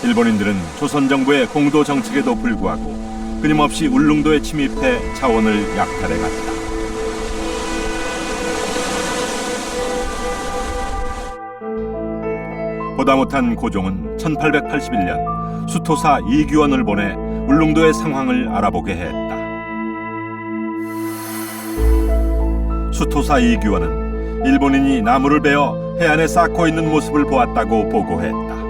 일본인들은 조선 정부의 공도 정책에도 불구하고 끊임없이 울릉도에 침입해 자원을 약탈해 갔다. 보다 못한 고종은 1881년 수토사 이규원을 보내 울릉도의 상황을 알아보게 했다. 수토사 이규원은 일본인이 나무를 베어 해안에 쌓고 있는 모습을 보았다고 보고했다.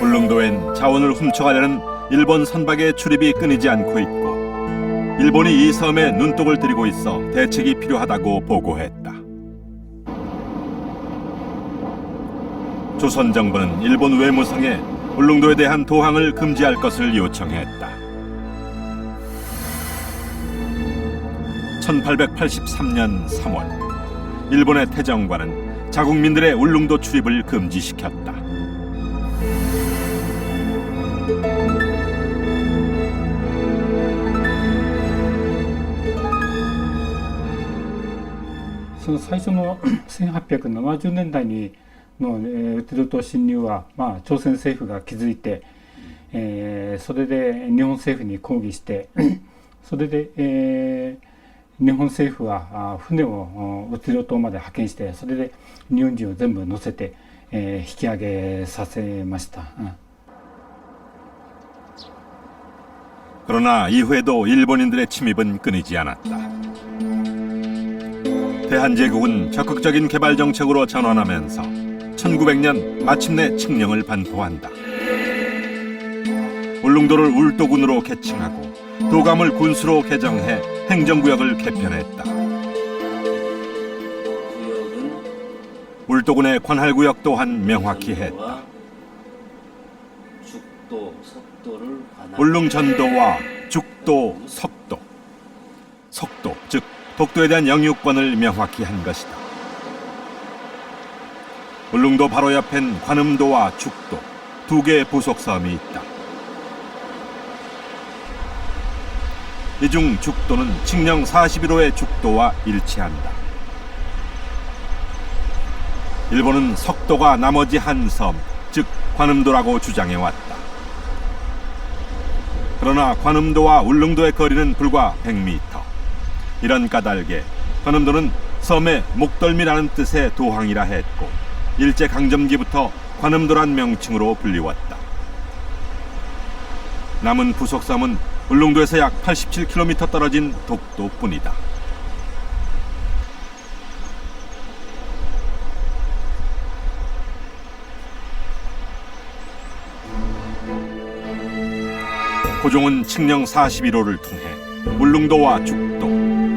울릉도엔 자원을 훔쳐가려는 일본 선박의 출입이 끊이지 않고 있고 일본이 이 섬에 눈독을 들이고 있어 대책이 필요하다고 보고했다. 조선 정부는 일본 외무성에 울릉도에 대한 도항을 금지할 것을 요청했다. 1883년 3월 일본의 태정관은 자국민들의 울릉도 출입을 금지시켰다.その最初の1870年代にのウトゥル島侵入は、朝鮮政府が気づいて、それで日本政府に抗議してそれで、日本政府は船をウトゥル島まで派遣してそれで日本人を全部乗せて、引き上げさせました。그러나 이후에도 일본인들의 침입은 끊이지 않았다. 대한제국은 적극적인 개발 정책으로 전환하면서 1900년 마침내 칙령을 반포한다. 울릉도를 울도군으로 개칭하고 도감을 군수로 개정해 행정구역을 개편했다. 울도군의 관할구역 또한 명확히 했다. 울릉전도와 죽도, 석도. 석도, 즉 독도에 대한 영유권을 명확히 한 것이다. 울릉도 바로 옆엔 관음도와 죽도 두 개의 부속섬이 있다. 이 중 죽도는 칙령 41호의 죽도와 일치한다. 일본은 석도가 나머지 한 섬, 즉 관음도라고 주장해왔다. 그러나 관음도와 울릉도의 거리는 불과 100m. 이런 까닭에 관음도는 섬의 목덜미라는 뜻의 도항이라 했고 일제강점기부터 관음도란 명칭으로 불리웠다. 남은 부속섬은 울릉도에서 약 87km 떨어진 독도뿐이다. 고종은 칙령 41호를 통해 울릉도와 죽도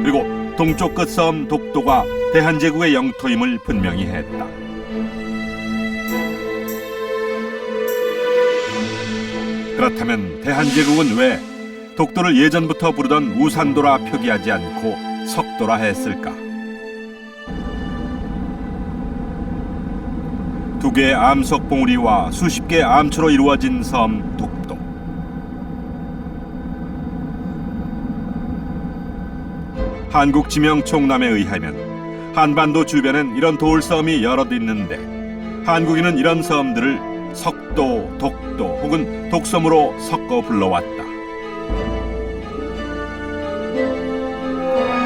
그리고 동쪽 끝섬 독도가 대한제국의 영토임을 분명히 했다. 그렇다면 대한제국은 왜 독도를 예전부터 부르던 우산도라 표기하지 않고 석도라 했을까? 두 개의 암석 봉우리와 수십 개의 암초로 이루어진 섬 독도. 한국지명총람에 의하면 한반도 주변엔 이런 돌섬이 여럿 있는데 한국인은 이런 섬들을 석도, 독도 혹은 독섬으로 섞어 불러왔다.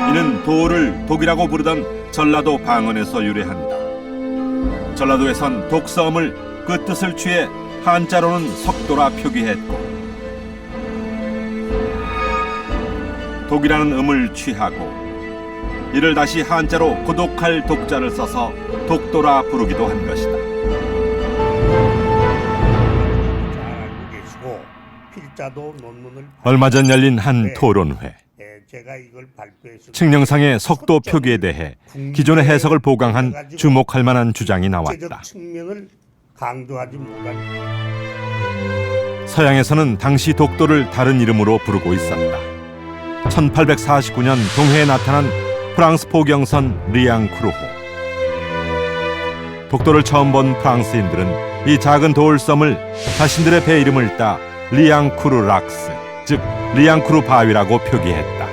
이는 도를 독이라고 부르던 전라도 방언에서 유래한다. 전라도에선 독섬을 그 뜻을 취해 한자로는 석도라 표기했고 독이라는 음을 취하고 이를 다시 한자로 고독할 독자를 써서 독도라 부르기도 한 것이다. 얼마 전 열린 한 토론회. 칙령상의 석도 표기에 대해 기존의 해석을 보강한 주목할 만한 주장이 나왔다. 서양에서는 당시 독도를 다른 이름으로 부르고 있었다. 1849년 동해에 나타난 프랑스 포경선 리앙크루호. 독도를 처음 본 프랑스인들은 이 작은 돌섬을 자신들의 배 이름을 따 리앙크루 락스, 즉 리앙크루 바위라고 표기했다.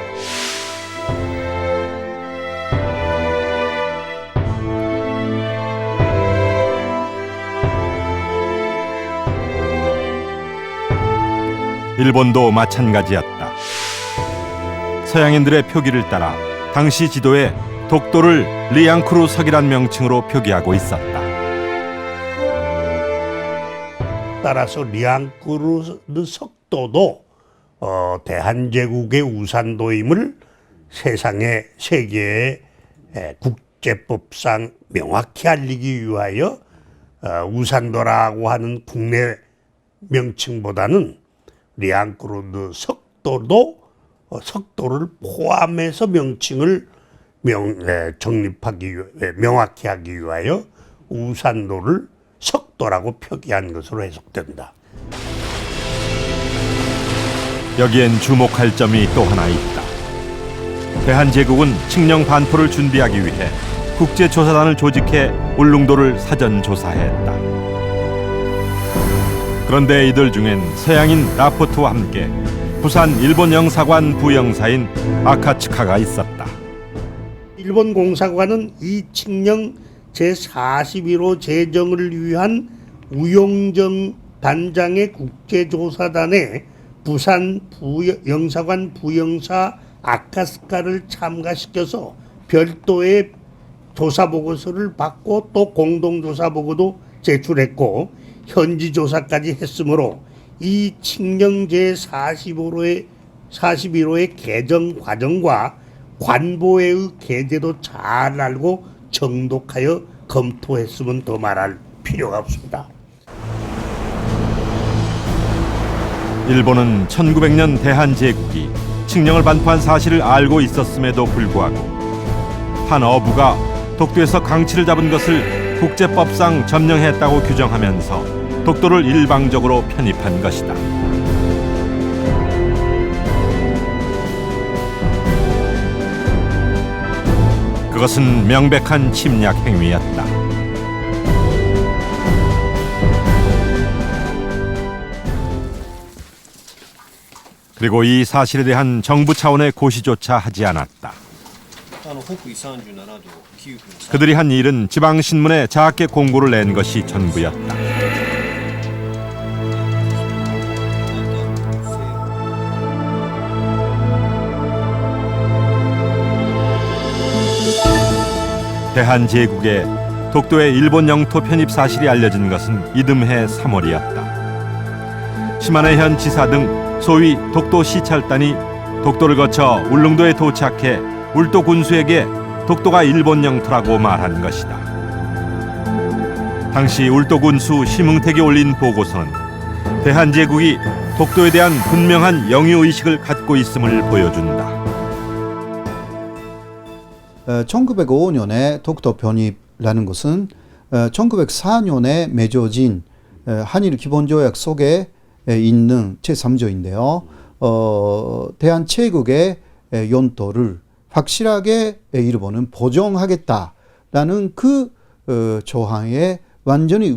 일본도 마찬가지였다. 서양인들의 표기를 따라 당시 지도에 독도를 리앙크루석이란 명칭으로 표기하고 있었다. 따라서 리앙크루 석도도 대한제국의 우산도임을 세계의 국제법상 명확히 알리기 위하여 우산도라고 하는 국내 명칭보다는 리앙크루 석도를 포함해서 명칭을 정립하기 위해 명확히 하기 위하여 우산도를 석도라고 표기한 것으로 해석된다. 여기엔 주목할 점이 또 하나 있다. 대한제국은 칙령 반포를 준비하기 위해 국제조사단을 조직해 울릉도를 사전 조사했다. 그런데 이들 중엔 서양인 라포트와 함께 부산 일본 영사관 부영사인 아카츠카가 있었다. 일본 공사관은 이 칙령 제41호 제정을 위한 우용정 단장의 국제조사단에 부산 영사관 부영사 아카츠카를 참가시켜서 별도의 조사보고서를 받고 또 공동조사보고도 제출했고 현지 조사까지 했으므로 이 칙령 제41호의 개정 과정과 관보의 계제도 잘 알고 정독하여 검토했으면 더 말할 필요가 없습니다. 일본은 1900년 대한제국이 칙령을 반포한 사실을 알고 있었음에도 불구하고 한 어부가 독도에서 강치를 잡은 것을 국제법상 점령했다고 규정하면서 독도를 일방적으로 편입한 것이다. 그것은 명백한 침략 행위였다. 그리고 이 사실에 대한 정부 차원의 고시조차 하지 않았다. 그들이 한 일은 지방신문에 작게 공고를 낸 것이 전부였다. 대한제국에 독도의 일본 영토 편입 사실이 알려진 것은 이듬해 3월이었다. 시마네현 지사 등 소위 독도 시찰단이 독도를 거쳐 울릉도에 도착해 울도 군수에게 독도가 일본 영토라고 말한 것이다. 당시 울도 군수 심흥택이 올린 보고서는 대한제국이 독도에 대한 분명한 영유의식을 갖고 있음을 보여준다. 1905년에 독도 편입이라는 것은 1904년에 맺어진 한일 기본조약 속에 있는 제3조인데요. 대한제국의 영토를 확실하게 일본은 보존하겠다라는 그 조항에 완전히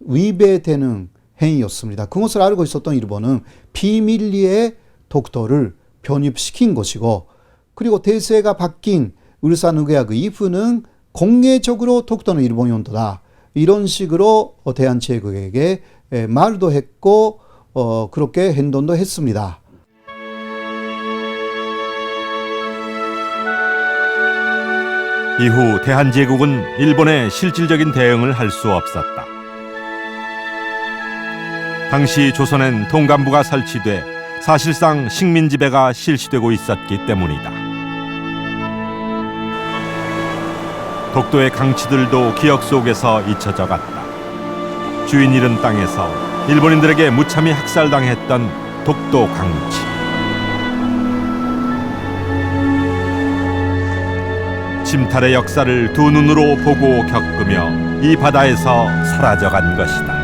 위배되는 행위였습니다. 그것을 알고 있었던 일본은 비밀리에 독도를 편입시킨 것이고, 그리고 대세가 바뀐 울산의회학 이후는 공개적으로 독도는 일본 영토다 이런 식으로 대한제국에게 말도 했고 그렇게 행동도 했습니다. 이후 대한제국은 일본에 실질적인 대응을 할 수 없었다. 당시 조선엔 통감부가 설치돼 사실상 식민 지배가 실시되고 있었기 때문이다. 독도의 강치들도 기억 속에서 잊혀져 갔다. 주인 잃은 땅에서 일본인들에게 무참히 학살당했던 독도 강치. 침탈의 역사를 두 눈으로 보고 겪으며 이 바다에서 사라져간 것이다.